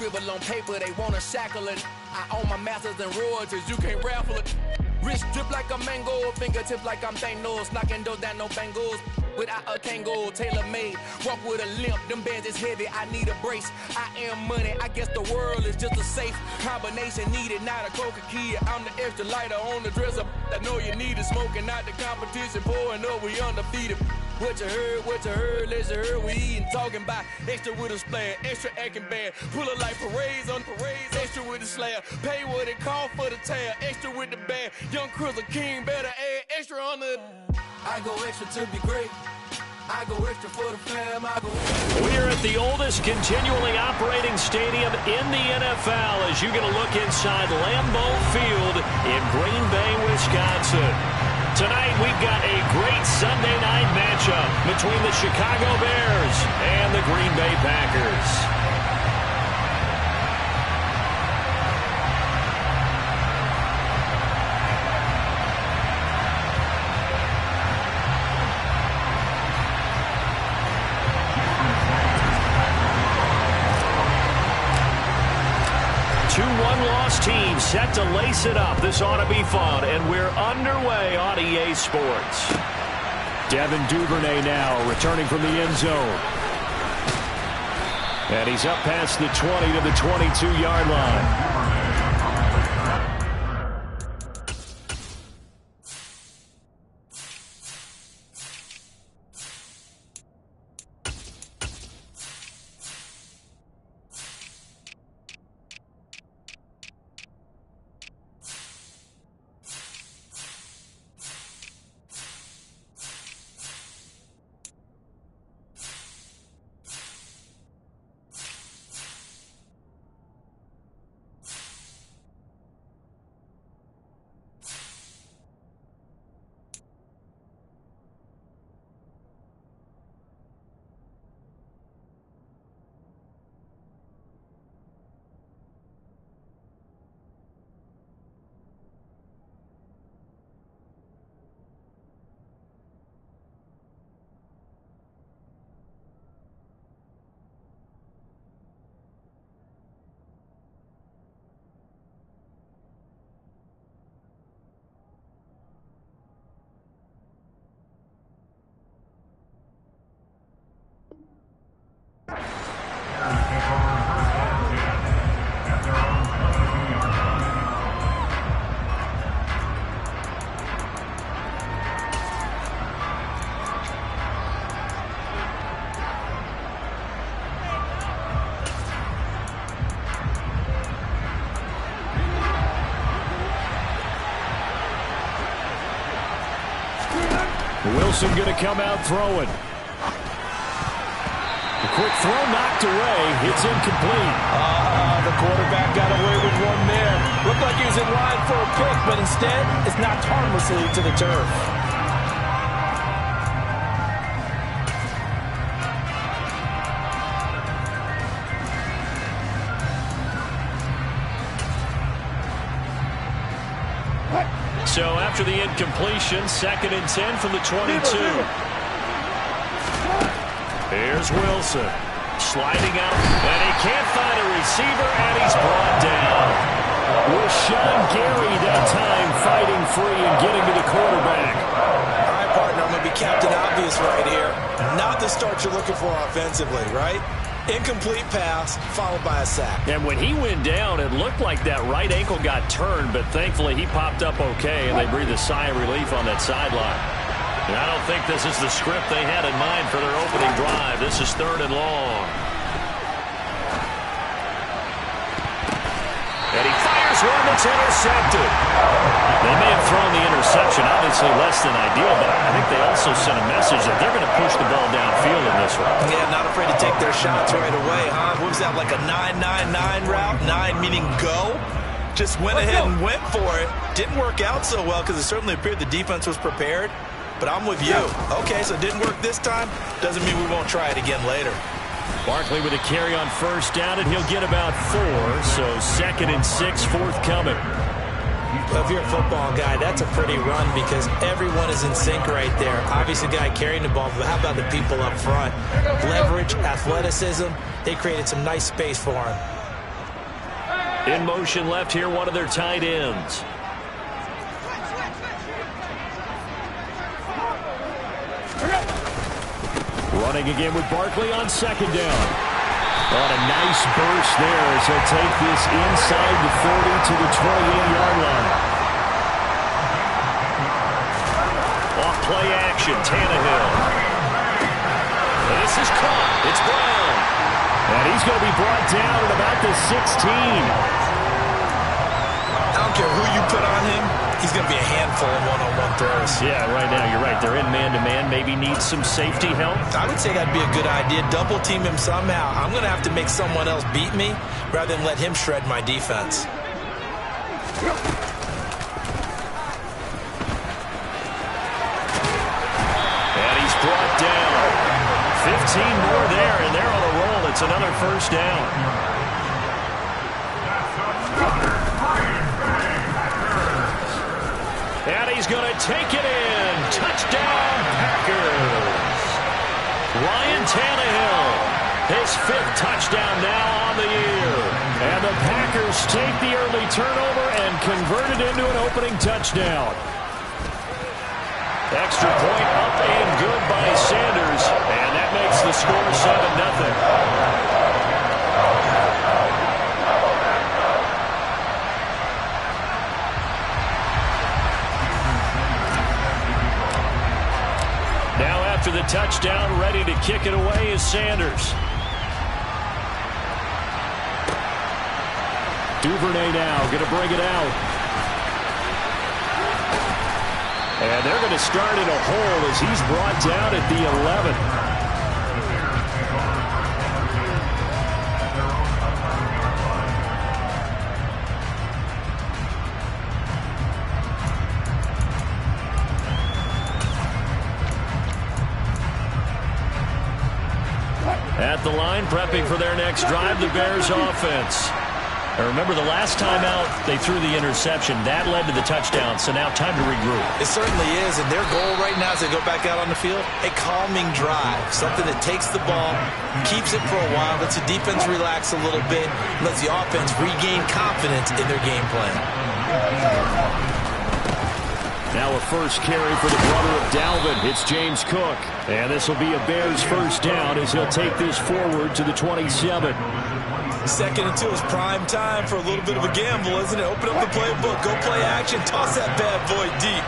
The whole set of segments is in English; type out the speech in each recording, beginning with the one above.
scribble on paper, they wanna shackle it. I own my masters and royalties, you can't raffle it. Wrist drip like a mango, fingertips like I'm Thanos, knocking those down no bangles. Without a Kango, tailor-made, walk with a limp, them bands is heavy, I need a brace. I am money, I guess the world is just a safe combination needed, not a coca key. I'm the extra lighter on the dresser, I know you need it, smoking out the competition, pouring up, we undefeated. What you heard, let's hear we eatin', talking about extra with a splash, extra acting bad, pull it like parades on parades, extra with the slab, pay what it cost for the tab, extra with the bag, young Chris a king, better add extra on the. I go extra to be great. I go extra for the fam. I go. We're at the oldest continually operating stadium in the NFL as you get a look inside Lambeau Field in Green Bay, Wisconsin. Tonight we've got a great Sunday night matchup between the Chicago Bears and the Green Bay Packers. 2-1 team set to lace it up. This ought to be fun, and we're underway on EA Sports. Devin Duvernay now returning from the end zone. And he's up past the 20 to the 22-yard line. Wilson going to come out throwing. A quick throw knocked away. It's incomplete. The quarterback got away with one there. Looked like he was in line for a pick, but instead it's knocked harmlessly to the turf. So after the incompletion, 2nd and 10 from the 22. Here's Wilson. Sliding out, and he can't find a receiver, and he's brought down. Rashawn Gary that time fighting free and getting to the quarterback. All right, partner, I'm going to be Captain Obvious right here. Not the start you're looking for offensively, right? Incomplete pass, followed by a sack. And when he went down, it looked like that right ankle got turned, but thankfully he popped up okay, and they breathed a sigh of relief on that sideline. And I don't think this is the script they had in mind for their opening drive. This is 3rd and long. And he fires one that's intercepted. They may have thrown the interception, obviously less than ideal, but I think they also sent a message that they're going to push the ball downfield in this one. Yeah, not afraid to take their shots right away, huh? What was that, like a 9-9-9 route? 9 meaning go? Just went ahead and went for it. Didn't work out so well because it certainly appeared the defense was prepared. But I'm with you. Okay, so it didn't work this time. Doesn't mean we won't try it again later. Barkley with a carry on 1st down, and he'll get about 4. So 2nd and 6 forthcoming. Well, if you're a football guy, that's a pretty run because everyone is in sync right there. Obviously, the guy carrying the ball, but how about the people up front? Leverage, athleticism, they created some nice space for him. In motion left here, one of their tight ends. Running again with Barkley on second down. On a nice burst there as he'll take this inside the 40 to the 28-yard line. Off play action, Tannehill. This is caught. It's Brown. And he's going to be brought down at about the 16. I don't care who you put on him. He's going to be a handful of one-on-one throws. Yeah, right now you're right. They're in man-to-man. Maybe needs some safety help. I would say that'd be a good idea. Double team him somehow. I'm going to have to make someone else beat me rather than let him shred my defense. And he's brought down. 15 more there, and they're on a roll. It's another first down. And he's going to take it in. Touchdown, Packers. Ryan Tannehill, his 5th touchdown now on the year. And the Packers take the early turnover and convert it into an opening touchdown. Extra point up and good by Sanders. And that makes the score 7-0. After the touchdown, ready to kick it away is Sanders. Duvernay now going to bring it out. And they're going to start in a hole as he's brought down at the 11. At the line, prepping for their next drive, the Bears offense. And remember, the last time out, they threw the interception. That led to the touchdown, so now time to regroup. It certainly is, and their goal right now as they go back out on the field, a calming drive. Something that takes the ball, keeps it for a while, lets the defense relax a little bit, lets the offense regain confidence in their game plan. Now a first carry for the brother of Dalvin. It's James Cook. And this will be a Bears first down as he'll take this forward to the 27. 2nd and 2 is prime time for a little bit of a gamble, isn't it? Open up the playbook, go play action, toss that bad boy deep.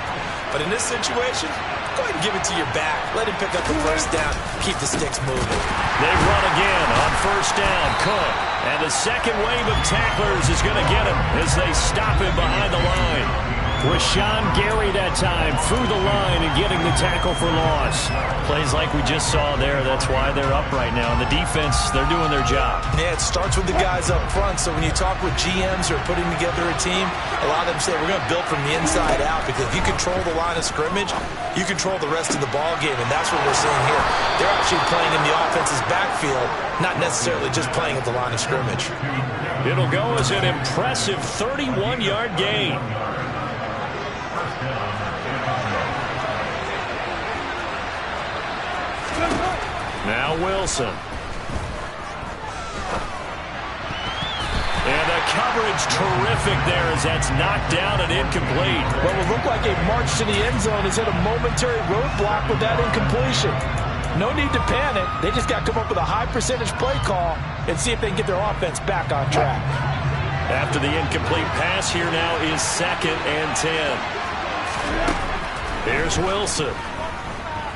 But in this situation, go ahead and give it to your back. Let him pick up the first down, keep the sticks moving. They run again on first down, Cook. And the second wave of tacklers is going to get him as they stop him behind the line. Rashawn Gary that time through the line and getting the tackle for loss. Plays like we just saw there. That's why they're up right now. And the defense, they're doing their job. Yeah, it starts with the guys up front. So when you talk with GMs who are putting together a team, a lot of them say we're going to build from the inside out, because if you control the line of scrimmage, you control the rest of the ball game. And that's what we're seeing here. They're actually playing in the offense's backfield, not necessarily just playing at the line of scrimmage. It'll go as an impressive 31-yard gain. Now Wilson. And the coverage terrific there as that's knocked down and incomplete. What will look like a march to the end zone is hit a momentary roadblock with that incompletion. No need to panic. They just got to come up with a high percentage play call and see if they can get their offense back on track. After the incomplete pass, here now is 2nd and 10. Here's Wilson.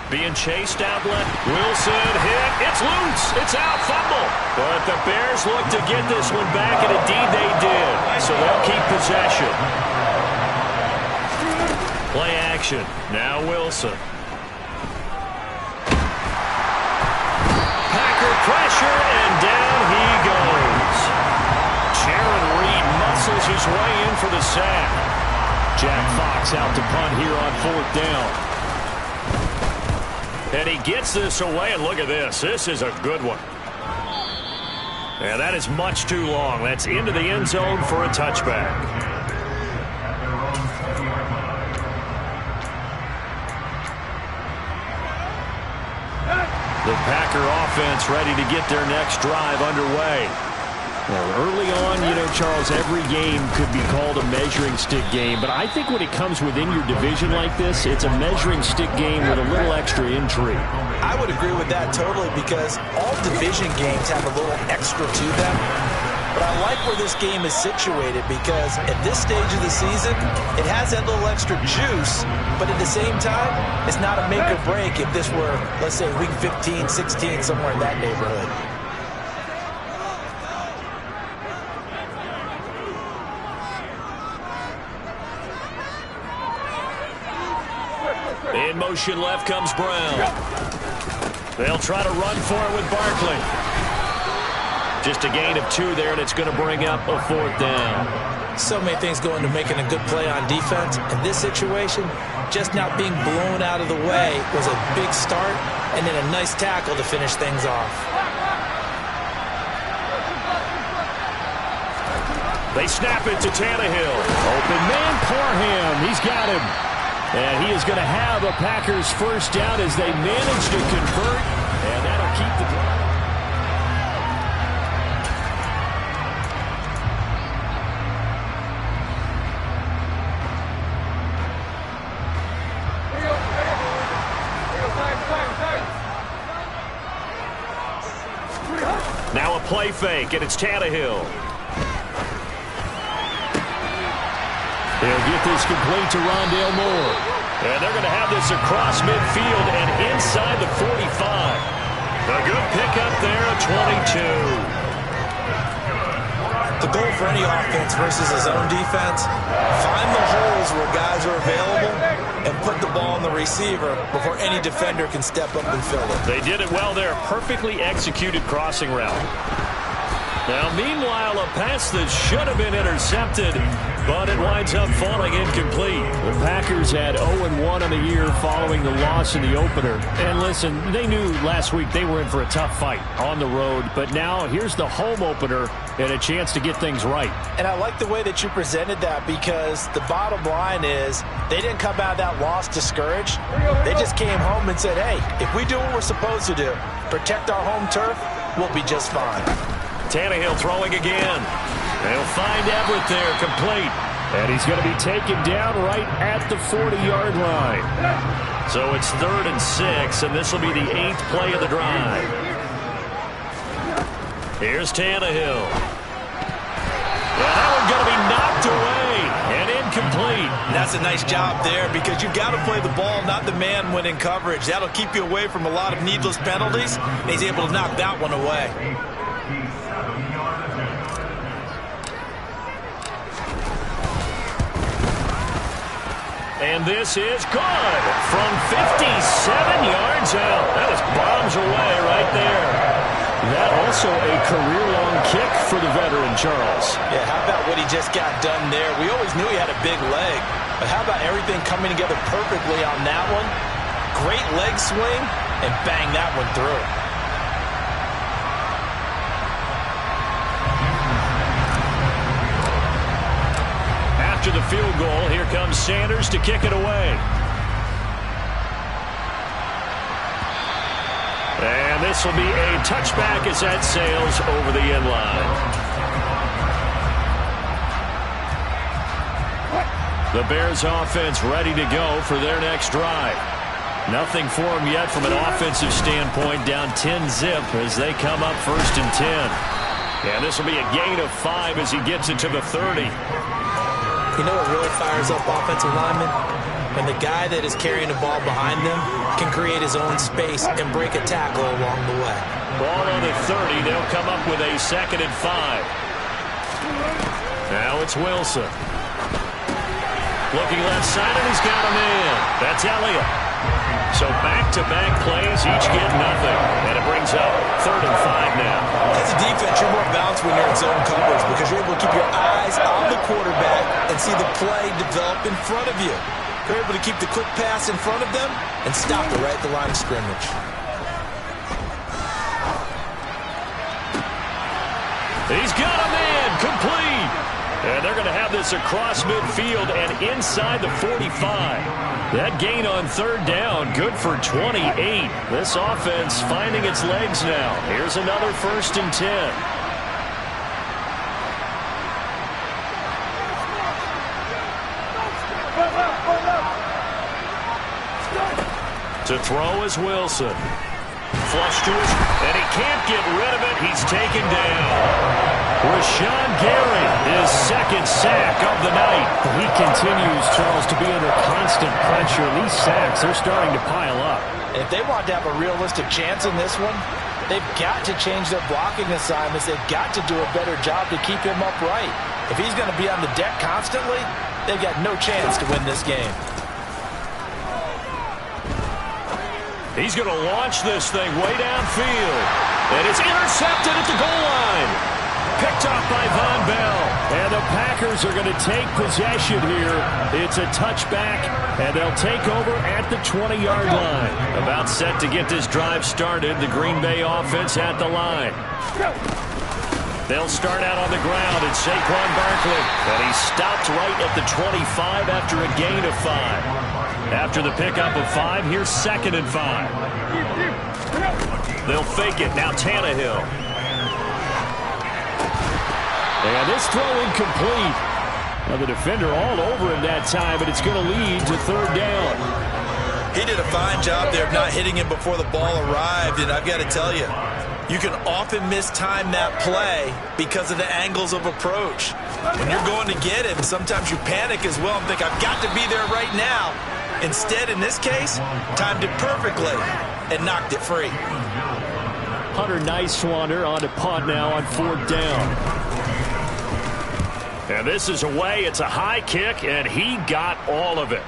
Being chased outlet. Wilson hit. It's loose. It's out. Fumble. But the Bears look to get this one back, and indeed they did. So they'll keep possession. Play action. Now Wilson. Packer pressure, and down he goes. Jaron Reed muscles his way in for the sack. Jack Fox out to punt here on 4th down. And he gets this away, and look at this. This is a good one. And that is much too long. That's into the end zone for a touchback. The Packer offense ready to get their next drive underway. Well, early on, you know, Charles, every game could be called a measuring stick game. But I think when it comes within your division like this, it's a measuring stick game with a little extra intrigue. I would agree with that totally because all division games have a little extra to them. But I like where this game is situated because at this stage of the season, it has that little extra juice, but at the same time, it's not a make or break if this were, let's say, week 15, 16, somewhere in that neighborhood. In motion left comes Brown. They'll try to run for it with Barkley. Just a gain of 2 there, and it's going to bring up a 4th down. So many things go into making a good play on defense. In this situation, just not being blown out of the way was a big start, and then a nice tackle to finish things off. They snap it to Tannehill. Open man, Parham. He's got him. And he is going to have a Packers 1st down as they manage to convert, and that'll keep the drive. Now a play fake, and it's Tannehill. They'll get this complete to Rondale Moore. And they're going to have this across midfield and inside the 45. A good pickup there at 22. The goal for any offense versus his own defense, find the holes where guys are available and put the ball on the receiver before any defender can step up and fill it. They did it well there. Perfectly executed crossing route. Now, meanwhile, a pass that should have been intercepted, but it winds up falling incomplete. The Packers had 0-1 on the year following the loss in the opener. And listen, they knew last week they were in for a tough fight on the road, but now here's the home opener and a chance to get things right. And I like the way that you presented that because the bottom line is they didn't come out of that loss discouraged. They just came home and said, hey, if we do what we're supposed to do, protect our home turf, we'll be just fine. Tannehill throwing again. They'll find Everett there, complete. And he's going to be taken down right at the 40-yard line. So it's 3rd and 6, and this will be the 8th play of the drive. Here's Tannehill. Well, that one's going to be knocked away and incomplete. That's a nice job there because you've got to play the ball, not the man when in coverage. That'll keep you away from a lot of needless penalties, and he's able to knock that one away. And this is good from 57 yards out. That is bombs away right there. That also a career-long kick for the veteran, Charles. Yeah, how about what he just got done there? We always knew he had a big leg, but how about everything coming together perfectly on that one? Great leg swing, and bang that one through. After the field goal, here comes Sanders to kick it away. And this will be a touchback as that sails over the end line. The Bears offense ready to go for their next drive. Nothing for them yet from an offensive standpoint, down 10-zip as they come up 1st and 10. And this will be a gain of 5 as he gets it to the 30. You know what really fires up offensive linemen? When the guy that is carrying the ball behind them can create his own space and break a tackle along the way. Ball on the 30. They'll come up with a 2nd and 5. Now it's Wilson. Looking left side, and he's got a man. That's Elliott. So back-to-back plays, each get nothing. And it brings up 3rd and 5 now. As a defense, you're more balanced when you're in zone coverage because you're able to keep your eyes on the quarterback and see the play develop in front of you. You're able to keep the quick pass in front of them and stop it right at the line of scrimmage. He's got a man, complete. And they're going to have this across midfield and inside the 45. That gain on 3rd down, good for 28. This offense finding its legs now. Here's another 1st and 10. To throw is Wilson. Flush to his, and he can't get rid of it. He's taken down. Rashawn Gary, his second sack of the night. He continues, Charles, to be under constant pressure. These sacks, they're starting to pile up. If they want to have a realistic chance in this one, they've got to change their blocking assignments. They've got to do a better job to keep him upright. If he's going to be on the deck constantly, they've got no chance to win this game. He's going to launch this thing way downfield. And it's intercepted at the goal line. Picked off by Von Bell. And the Packers are going to take possession here. It's a touchback, and they'll take over at the 20-yard line. About set to get this drive started. The Green Bay offense at the line. They'll start out on the ground, and Saquon Barkley. And he stopped right at the 25 after a gain of 5. After the pickup of 5, here's 2nd and 5. They'll fake it. Now Tannehill. And this throw incomplete. Now the defender all over him that time, but it's going to lead to 3rd down. He did a fine job there of not hitting him before the ball arrived, and I've got to tell you, you can often mistime that play because of the angles of approach. When you're going to get him, sometimes you panic as well and think, I've got to be there right now. Instead, in this case, timed it perfectly and knocked it free. Hunter Nicewander on to punt now on 4th down. And this is away. It's a high kick, and he got all of it.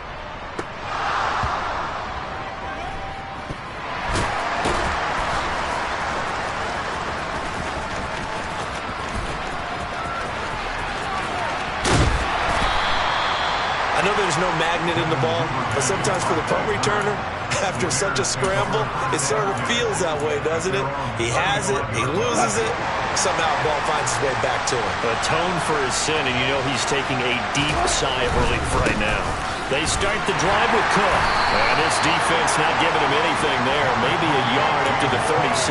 I know there's no magnet in the ball, but sometimes for the punt returner, after such a scramble, it sort of feels that way, doesn't it? He has it, he loses it, somehow the ball finds its way back to him. Atone for his sin, and you know he's taking a deep sigh of relief right now. They start the drive with Cook. And this defense not giving him anything there. Maybe a yard up to the 36.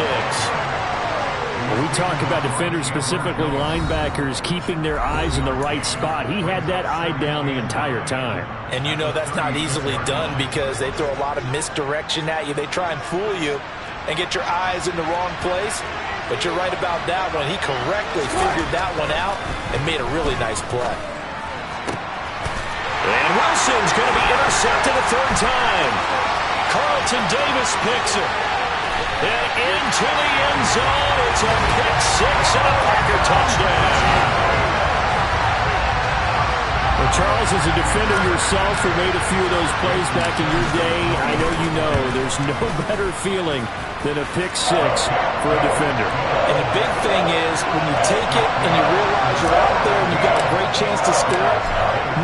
We talk about defenders, specifically linebackers, keeping their eyes in the right spot. He had that eye down the entire time. And you know that's not easily done because they throw a lot of misdirection at you. They try and fool you and get your eyes in the wrong place. But you're right about that one. He correctly figured that one out and made a really nice play. And Wilson's going to be intercepted a 3rd time. Carlton Davis picks it. And into the end zone. It's a pick 6 and a Packer touchdown. Well, Charles, as a defender yourself who made a few of those plays back in your day, I know you know there's no better feeling than a pick 6 for a defender. And the big thing is when you take it and you realize you're out there and you've got a great chance to score,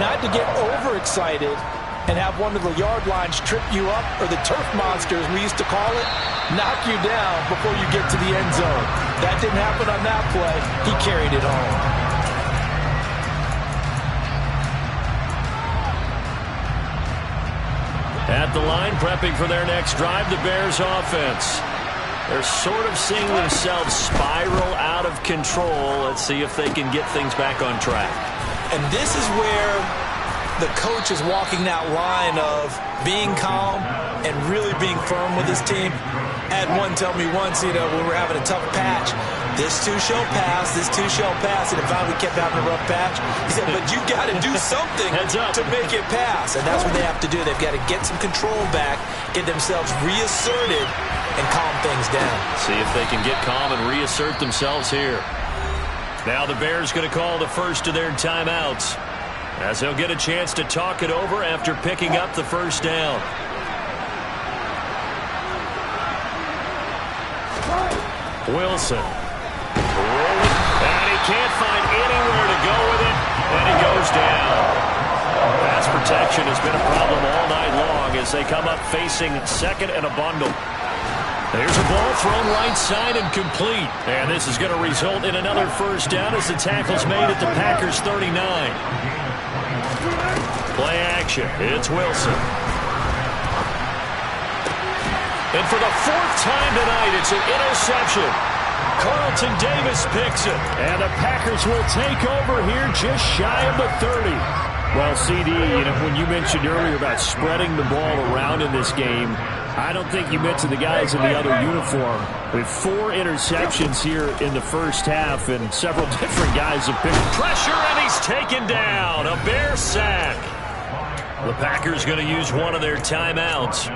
not to get overexcited and have one of the yard lines trip you up, or the turf monsters we used to call it, knock you down before you get to the end zone. That didn't happen on that play. He carried it home. At the line, prepping for their next drive, the Bears offense. They're sort of seeing themselves spiral out of control. Let's see if they can get things back on track. And this is where the coach is walking that line of being calm and really being firm with his team. I had one tell me once, when we were having a tough patch, this too shall pass, this too shall pass. And if we kept having a rough patch, he said, but you got to do something to make it pass. And that's what they have to do. They've got to get some control back, get themselves reasserted, and calm things down. See if they can get calm and reassert themselves here. Now the Bears going to call the first of their timeouts, as they'll get a chance to talk it over after picking up the 1st down. Wilson. Rolling. And he can't find anywhere to go with it. And he goes down. Pass protection has been a problem all night long as they come up facing 2nd and a bundle. There's a ball thrown right side and complete. And this is going to result in another 1st down as the tackle's made at the Packers' 39. Play action. It's Wilson. And for the 4th time tonight, it's an interception. Carlton Davis picks it. And the Packers will take over here just shy of the 30. Well, CD, when you mentioned earlier about spreading the ball around in this game, I don't think you mentioned the guys in the other uniform. We have 4 interceptions here in the first half, and several different guys have picked Pressure, and he's taken down. A Bear sack. The Packers going to use one of their timeouts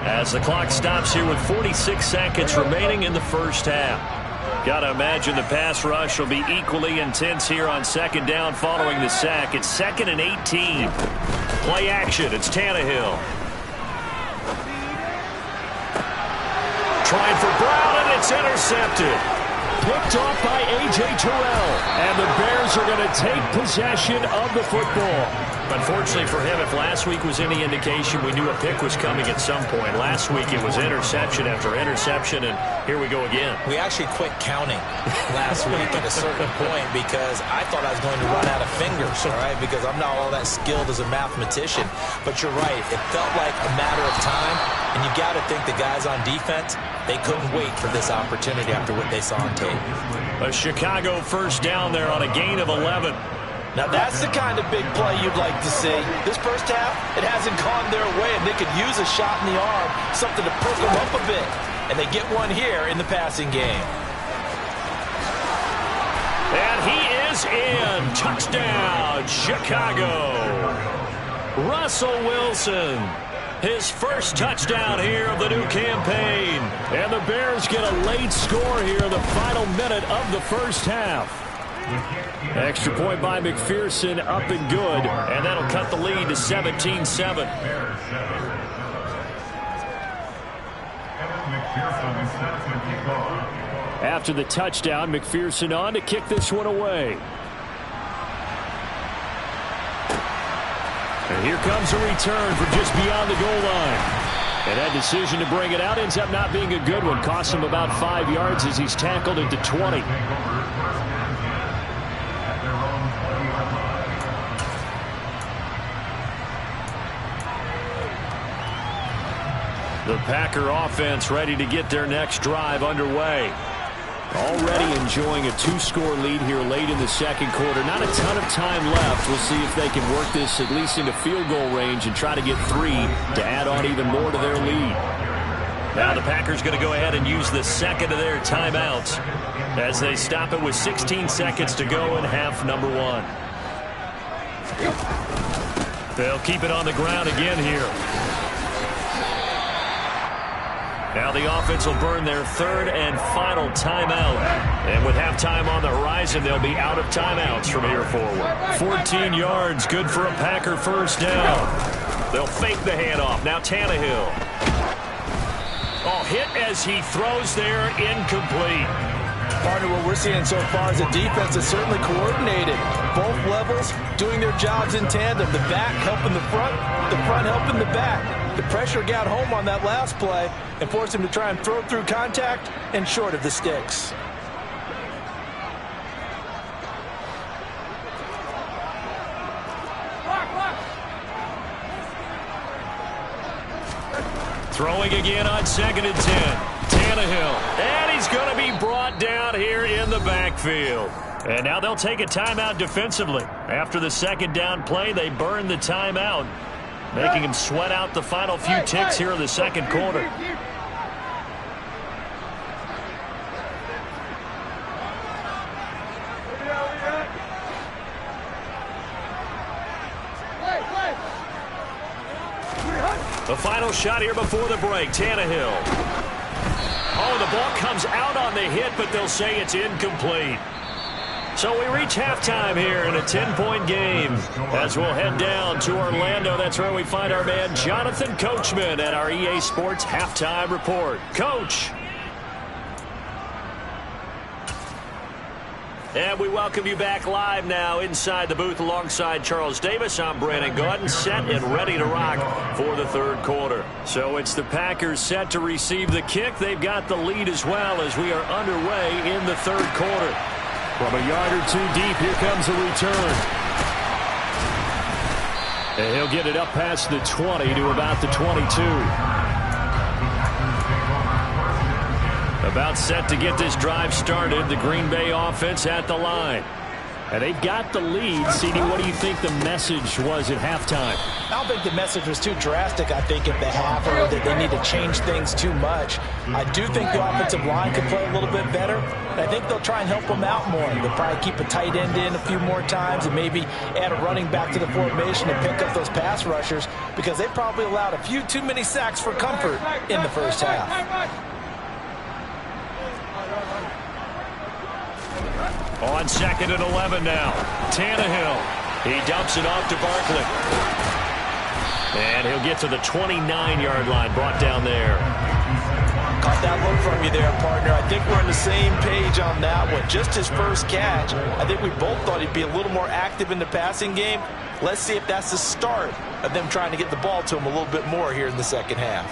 as the clock stops here with 46 seconds remaining in the first half. Got to imagine the pass rush will be equally intense here on second down following the sack. It's 2nd and 18. Play action. It's Tannehill. Trying for Brown, and it's intercepted. Picked off by A.J. Terrell. And the Bears are going to take possession of the football. Unfortunately for him, if last week was any indication, we knew a pick was coming at some point. Last week it was interception after interception, and here we go again. We actually quit counting last week at a certain point because I thought I was going to run out of fingers, all right, because I'm not all that skilled as a mathematician. But you're right. It felt like a matter of time, and you got to think the guys on defense, they couldn't wait for this opportunity after what they saw on tape. A Chicago first down there on a gain of 11. Now that's the kind of big play you'd like to see. This first half, it hasn't gone their way, and they could use a shot in the arm, something to perk them up a bit. And they get one here in the passing game. And he is in. Touchdown, Chicago. Russell Wilson. His first touchdown here of the new campaign. And the Bears get a late score here in the final minute of the first half. Extra point by McPherson, up and good. And that'll cut the lead to 17-7. After the touchdown, McPherson on to kick this one away. And here comes a return from just beyond the goal line. And that decision to bring it out ends up not being a good one. Costs him about 5 yards as he's tackled into 20. The Packer offense ready to get their next drive underway. Already enjoying a 2-score lead here late in the second quarter. Not a ton of time left. We'll see if they can work this at least into field goal range and try to get 3 to add on even more to their lead. Now the Packers going to go ahead and use the second of their timeouts as they stop it with 16 seconds to go in half number 1. They'll keep it on the ground again here. Now the offense will burn their 3rd and final timeout. And with halftime on the horizon, they'll be out of timeouts from here forward. 14 yards, good for a Packer first down. They'll fake the handoff. Now Tannehill. Oh, hit as he throws there, incomplete. Partner, what we're seeing so far is a defense that's certainly coordinated. Both levels doing their jobs in tandem. The back helping the front helping the back. The pressure got home on that last play and forced him to try and throw through contact and short of the sticks. Throwing again on 2nd and 10. Tannehill. And he's going to be brought down here in the backfield. And now they'll take a timeout defensively. After the second down play, they burn the timeout, making him sweat out the final few ticks here in the second quarter. The final shot here before the break. Tannehill. Oh, the ball comes out on the hit, but they'll say it's incomplete. So we reach halftime here in a 10-point game as we'll head down to Orlando. That's where we find our man Jonathan Coachman at our EA Sports Halftime Report. Coach. And we welcome you back live now inside the booth alongside Charles Davis. I'm Brandon Gaudin, set and ready to rock for the third quarter. So it's the Packers set to receive the kick. They've got the lead as well as we are underway in the third quarter. From a yard or 2 deep, here comes a return. And he'll get it up past the 20 to about the 22. About set to get this drive started. The Green Bay offense at the line. And they've got the lead. CD, what do you think the message was at halftime? I don't think the message was too drastic, I think, at the half, or that they need to change things too much. I do think the offensive line could play a little bit better. And I think they'll try and help them out more. They'll probably keep a tight end in a few more times and maybe add a running back to the formation and pick up those pass rushers, because they probably allowed a few too many sacks for comfort in the first half. On 2nd and 11 now. Tannehill. He dumps it off to Barkley. And he'll get to the 29-yard line, brought down there. Caught that look from you there, partner. I think we're on the same page on that one. Just his first catch. I think we both thought he'd be a little more active in the passing game. Let's see if that's the start of them trying to get the ball to him a little bit more here in the second half.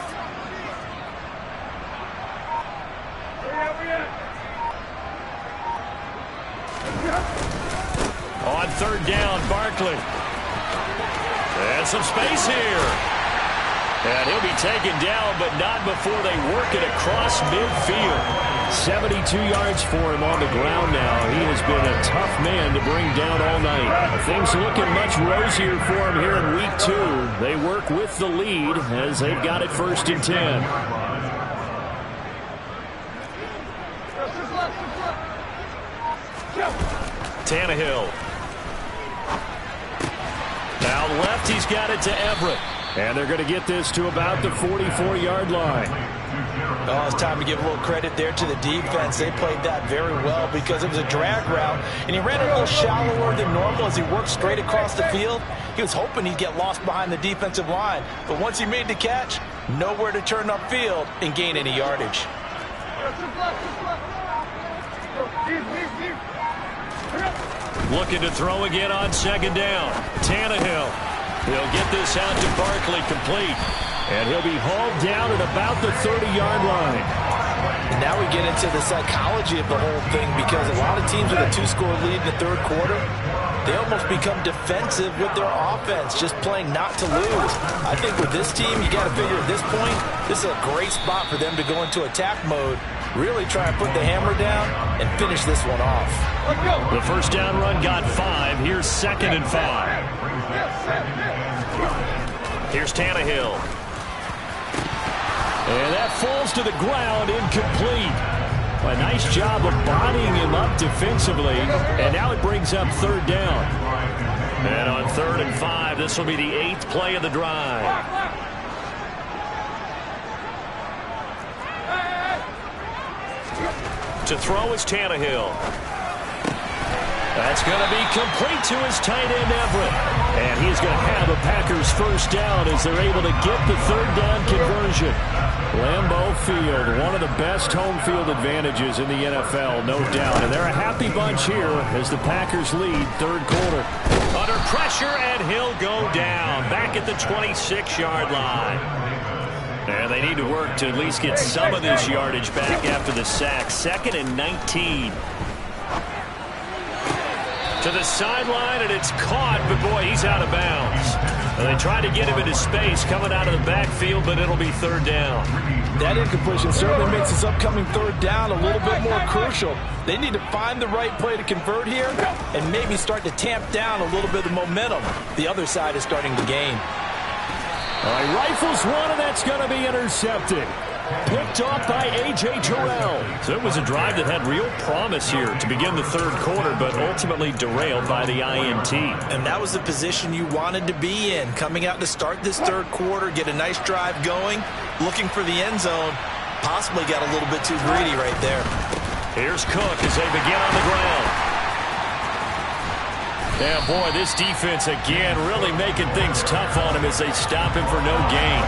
On 3rd down, Barkley. And some space here. And he'll be taken down, but not before they work it across midfield. 72 yards for him on the ground now. He has been a tough man to bring down all night. Things looking much rosier for him here in week 2. They work with the lead as they've got it 1st and 10. Tannehill. Now left, he's got it to Everett. And they're going to get this to about the 44-yard line. Oh, it's time to give a little credit there to the defense. They played that very well because it was a drag route, and he ran a little shallower than normal as he worked straight across the field. He was hoping he'd get lost behind the defensive line, but once he made the catch, nowhere to turn upfield and gain any yardage. Looking to throw again on 2nd down. Tannehill. He'll get this out to Barkley, complete. And he'll be hauled down at about the 30-yard line. And now we get into the psychology of the whole thing, because a lot of teams with a 2-score lead in the 3rd quarter, they almost become defensive with their offense, just playing not to lose. I think with this team, you got to figure at this point, this is a great spot for them to go into attack mode, really try and put the hammer down and finish this one off. The 1st down run got 5. Here's 2nd and 5. Here's Tannehill. And that falls to the ground, incomplete. A nice job of bodying him up defensively. And now it brings up 3rd down. And on 3rd and 5, this will be the 8th play of the drive. To throw is Tannehill. That's going to be complete to his tight end, Everett. And he's going to have a Packers 1st down as they're able to get the 3rd down conversion. Lambeau Field, one of the best home field advantages in the NFL, no doubt. And they're a happy bunch here as the Packers lead 3rd quarter. Under pressure, and he'll go down. Back at the 26-yard line. And they need to work to at least get some of this yardage back after the sack. 2nd and 19. To the sideline, and it's caught, but boy, he's out of bounds. And they try to get him into space coming out of the backfield, but it'll be 3rd down. That incompletion certainly makes this upcoming 3rd down a little bit more crucial. They need to find the right play to convert here and maybe start to tamp down a little bit of momentum the other side is starting to gain. All right, rifles one, and that's going to be intercepted. Picked off by A.J. Terrell. So it was a drive that had real promise here to begin the 3rd quarter, but ultimately derailed by the INT. And that was the position you wanted to be in. Coming out to start this 3rd quarter, get a nice drive going, looking for the end zone. Possibly got a little bit too greedy right there. Here's Cook as they begin on the ground. Yeah, boy, this defense again really making things tough on him as they stop him for no gain.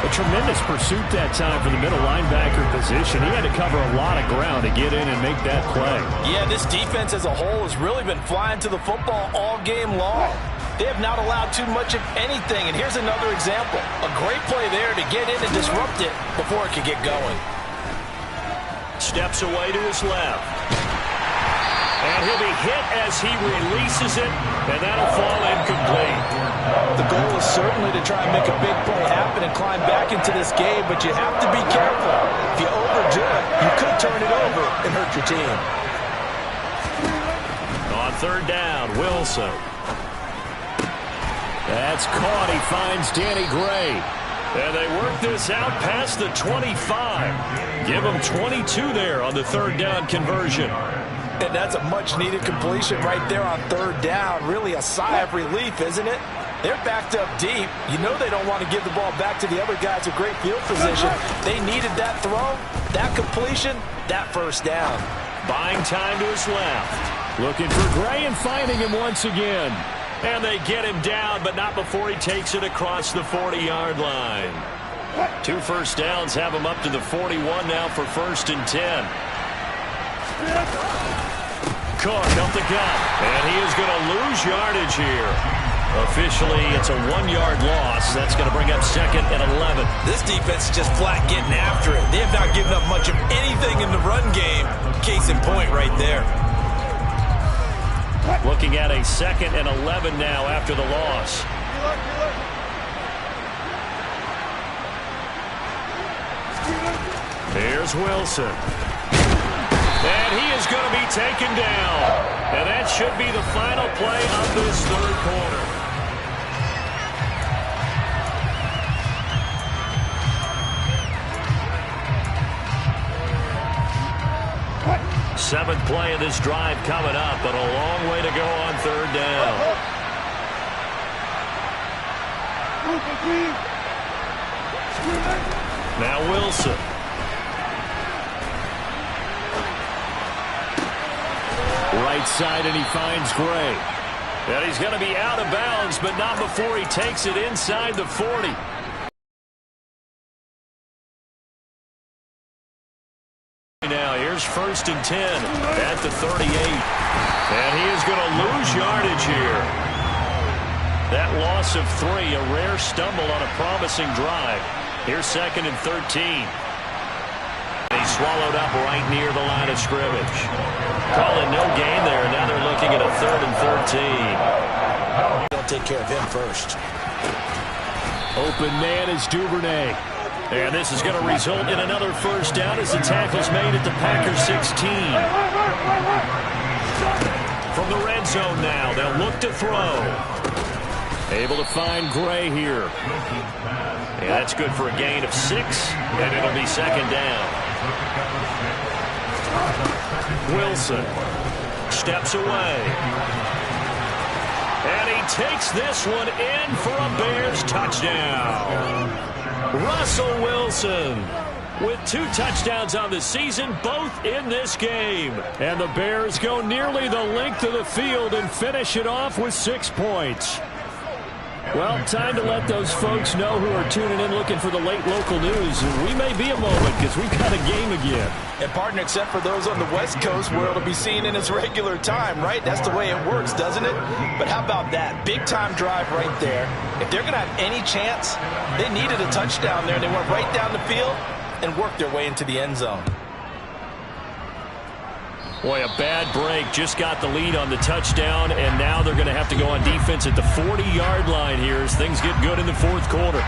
A tremendous pursuit that time for the middle linebacker position. He had to cover a lot of ground to get in and make that play. Yeah, this defense as a whole has really been flying to the football all game long. They have not allowed too much of anything, and here's another example. A great play there to get in and disrupt it before it could get going. Steps away to his left. And he'll be hit as he releases it, and that'll fall incomplete. The goal is certainly to try and make a big play happen and climb back into this game, but you have to be careful. If you overdo it, you could turn it over and hurt your team. On third down, Wilson. That's caught. He finds Danny Gray. And they work this out past the 25. Give them 22 there on the third down conversion. And that's a much-needed completion right there on third down. Really a sigh of relief, isn't it? They're backed up deep. You know they don't want to give the ball back to the other guys with great field position. They needed that throw, that completion, that first down. Buying time to his left. Looking for Gray and finding him once again. And they get him down, but not before he takes it across the 40-yard line. 2 first downs have him up to the 41 now for 1st and 10. Cook up the gut, and he is going to lose yardage here. Officially, it's a 1-yard loss. That's going to bring up 2nd and 11. This defense is just flat getting after it. They have not given up much of anything in the run game. Case in point right there. Looking at a 2nd and 11 now after the loss. Here's Wilson. And he is going to be taken down. And that should be the final play of this third quarter. Seventh play of this drive coming up, but a long way to go on third down. Now Wilson. Right side, and he finds Gray. And he's going to be out of bounds, but not before he takes it inside the 40. Now here's 1st and 10 at the 38. And he is going to lose yardage here. That loss of 3, a rare stumble on a promising drive. Here's 2nd and 13. He's swallowed up right near the line of scrimmage. Calling no gain there. Now they're looking at a 3rd and 13. Don't take care of him first. Open man is Duvernay. And this is going to result in another first down as the tackle's made at the Packers 16. From the red zone now, they'll look to throw. Able to find Gray here. And that's good for a gain of 6, and it'll be 2nd down. Wilson steps away. And he takes this one in for a Bears touchdown. Russell Wilson with 2 touchdowns on the season, both in this game. And the Bears go nearly the length of the field and finish it off with 6 points. Well, time to let those folks know who are tuning in looking for the late local news. We may be a moment because we've got a game again. And, partner, except for those on the West Coast where it'll be seen in its regular time, right? That's the way it works, doesn't it? But how about that? Big-time drive right there. If they're going to have any chance, they needed a touchdown there, and they went right down the field and worked their way into the end zone. Boy, a bad break. Just got the lead on the touchdown, and now they're going to have to go on defense at the 40-yard line here as things get good in the 4th quarter.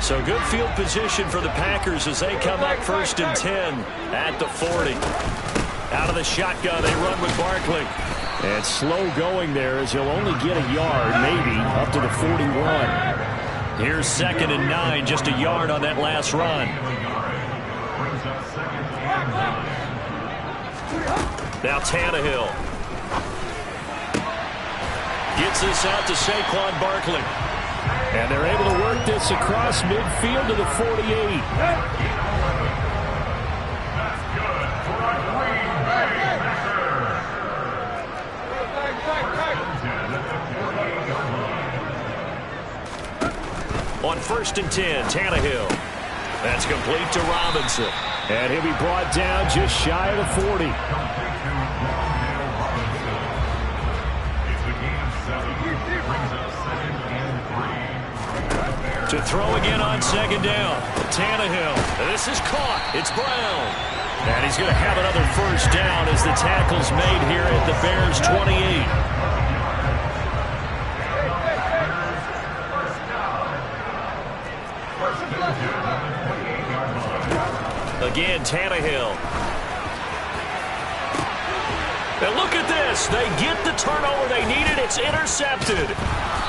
So good field position for the Packers as they come up 1st and 10 at the 40. Out of the shotgun, they run with Barkley. And slow going there as he'll only get a yard, maybe, up to the 41. Here's 2nd and 9, just a yard on that last run. Now Tannehill. Gets this out to Saquon Barkley. And they're able to work this across midfield to the 48. On 1st and 10, Tannehill. That's complete to Robinson. And he'll be brought down just shy of the 40. To throw again on 2nd down. Tannehill. This is caught. It's Brown. And he's going to have another first down as the tackle's made here at the Bears 28. Again, Tannehill. And look at this. They get the turnover they needed. It's intercepted.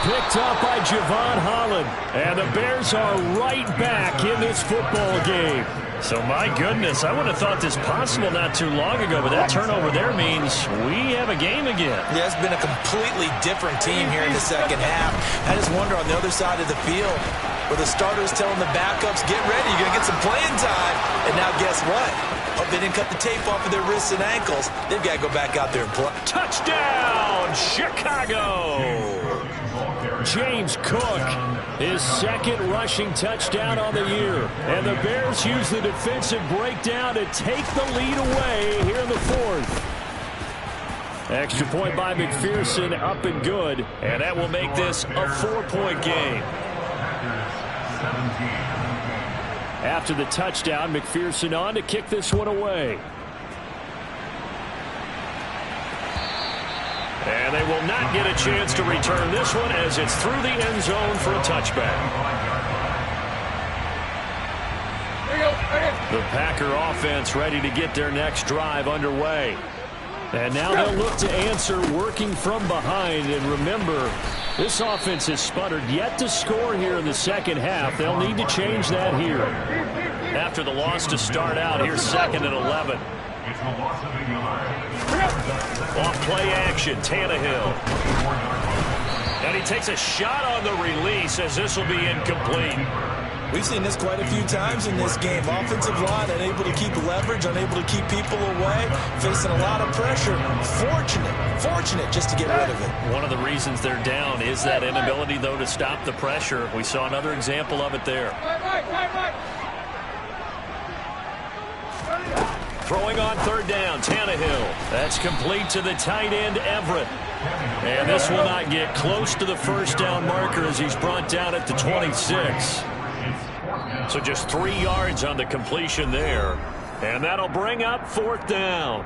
Picked up by Javon Holland. And the Bears are right back in this football game. So, my goodness, I would have thought this possible not too long ago, but that turnover there means we have a game again. Yeah, it's been a completely different team here in the second half. I just wonder on the other side of the field where the starters telling the backups, get ready, you're going to get some playing time. And now guess what? Oh, they didn't cut the tape off of their wrists and ankles. They've got to go back out there and play. Touchdown, Chicago! James Cook, his second rushing touchdown on the year. And the Bears use the defensive breakdown to take the lead away here in the fourth. Extra point by McPherson, up and good. And that will make this a 4-point game. After the touchdown, McPherson on to kick this one away. And they will not get a chance to return this one as it's through the end zone for a touchback. The Packer offense ready to get their next drive underway. And now they'll look to answer working from behind. And remember, this offense has sputtered yet to score here in the second half. They'll need to change that here. After the loss to start out, here's 2nd and 11. Off play action, Tannehill. And he takes a shot on the release as this will be incomplete. We've seen this quite a few times in this game. Offensive line unable to keep leverage, unable to keep people away, facing a lot of pressure. Fortunate just to get rid of it. One of the reasons they're down is that inability, though, to stop the pressure. We saw another example of it there. Throwing on 3rd down, Tannehill. That's complete to the tight end, Everett. And this will not get close to the first down marker as he's brought down at the 26. So just 3 yards on the completion there. And that'll bring up 4th down.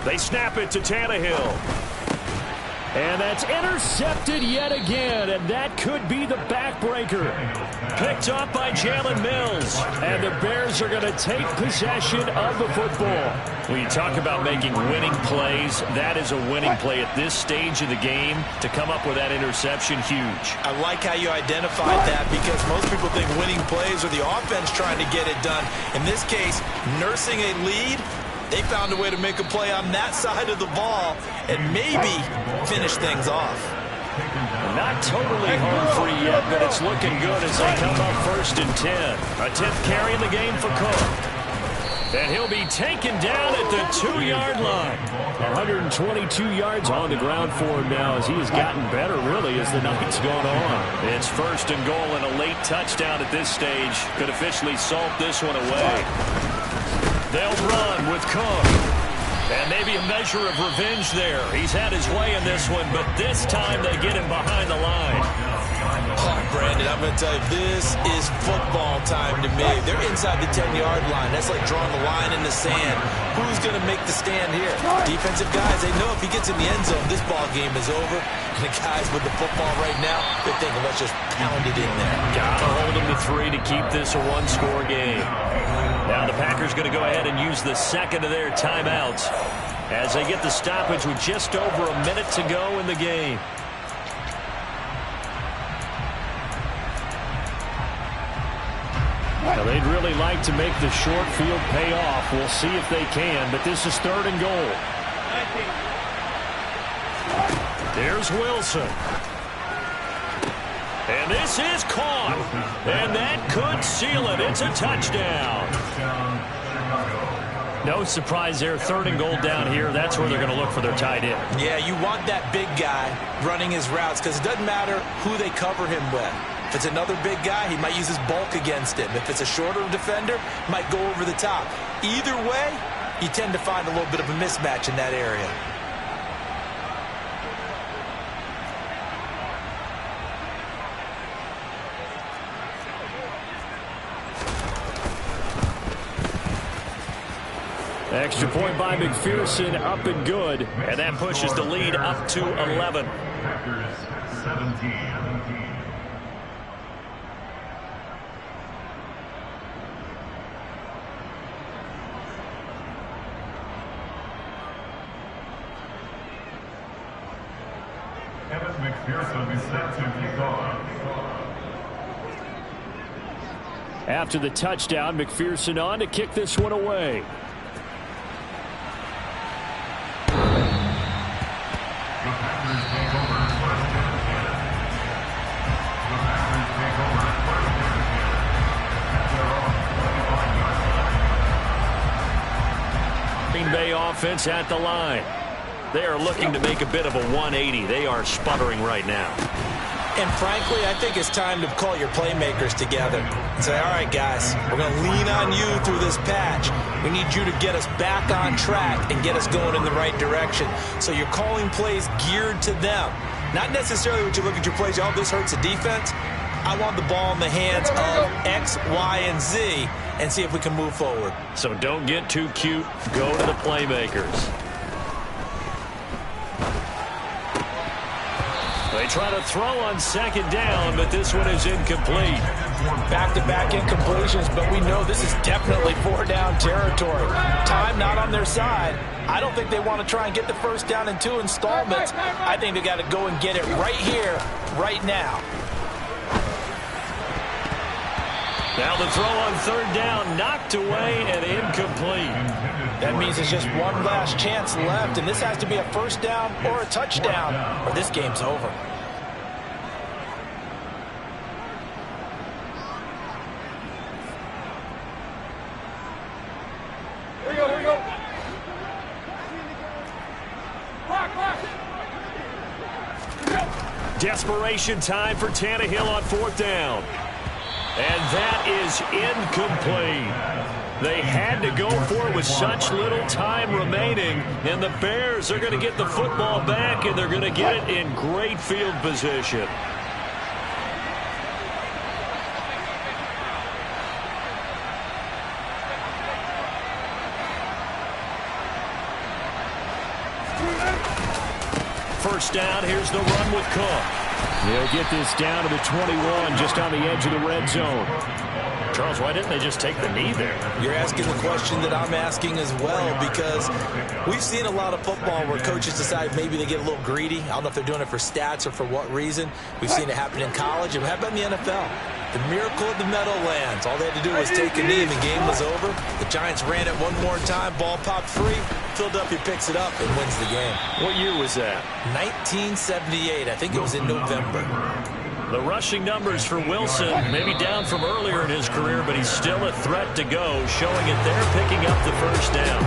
They snap it to Tannehill. And that's intercepted yet again, and that could be the backbreaker. Picked up by Jalen Mills. And the Bears are going to take possession of the football. When you talk about making winning plays, that is a winning play at this stage of the game. To come up with that interception, huge. I like how you identified that because most people think winning plays are the offense trying to get it done. In this case, nursing a lead, they found a way to make a play on that side of the ball and maybe finish things off. Not totally home free yet, but it's looking good as they come up 1st and 10. A 10th carry in the game for Cook. And he'll be taken down at the 2-yard line. 122 yards on the ground for him now as he has gotten better, really, as the night's gone on. It's 1st and goal and a late touchdown at this stage. Could officially salt this one away. They'll run with Cook. And maybe a measure of revenge there. He's had his way in this one, but this time they get him behind the line. Oh, Brandon, I'm going to tell you, this is football time to me. They're inside the 10-yard line. That's like drawing the line in the sand. Who's going to make the stand here? Defensive guys, they know if he gets in the end zone, this ball game is over. And the guys with the football right now, they're thinking, let's just pound it in there. Gotta hold them to 3 to keep this a 1-score game. Now the Packers going to go ahead and use the 2nd of their timeouts as they get the stoppage with just over a minute to go in the game. Now they'd really like to make the short field pay off. We'll see if they can, but this is 3rd and goal. There's Wilson. And this is caught. And that could seal it. It's a touchdown. No surprise there. 3rd and goal down here. That's where they're going to look for their tight end. Yeah, you want that big guy running his routes because it doesn't matter who they cover him with. If it's another big guy, he might use his bulk against him. If it's a shorter defender, might go over the top. Either way, you tend to find a little bit of a mismatch in that area. Extra point by McPherson, up and good. And that pushes the lead up to 11. Packers 17. McPherson is set to kick off. After the touchdown, McPherson on to kick this one away. The Packers take over first and 10. The Packers take over first and 10. At their own 25-yard line. Green Bay offense at the line. They are looking to make a bit of a 180. They are sputtering right now. And frankly, I think it's time to call your playmakers together and say, all right, guys, we're going to lean on you through this patch. We need you to get us back on track and get us going in the right direction. So you're calling plays geared to them. Not necessarily when you look at your plays, oh, this hurts the defense. I want the ball in the hands of X, Y, and Z and see if we can move forward. So don't get too cute. Go to the playmakers. They try to throw on second down, but this one is incomplete. Back-to-back incompletions, but we know this is definitely four-down territory. Time not on their side. I don't think they want to try and get the first down in 2 installments. I think they got to go and get it right here, right now. Now the throw on third down, knocked away and incomplete. That means there's just one last chance left, and this has to be a first down or a touchdown, or this game's over. Here we go, here we go. Desperation time for Tannehill on fourth down. And that is incomplete. They had to go for it with such little time remaining, and the Bears are going to get the football back, and they're going to get it in great field position. First down, here's the run with Cook. They'll get this down to the 21, just on the edge of the red zone. Charles, why didn't they just take the knee there? You're asking the question that I'm asking as well, because we've seen a lot of football where coaches decide maybe they get a little greedy. I don't know if they're doing it for stats or for what reason. We've seen it happen in college, and how about in the NFL? The miracle of the Meadowlands. All they had to do was take a knee, and the game was over. The Giants ran it one more time. Ball popped free. Philadelphia picks it up and wins the game. What year was that? 1978. I think it was in November. The rushing numbers for Wilson, maybe down from earlier in his career, but he's still a threat to go, showing it there, picking up the first down.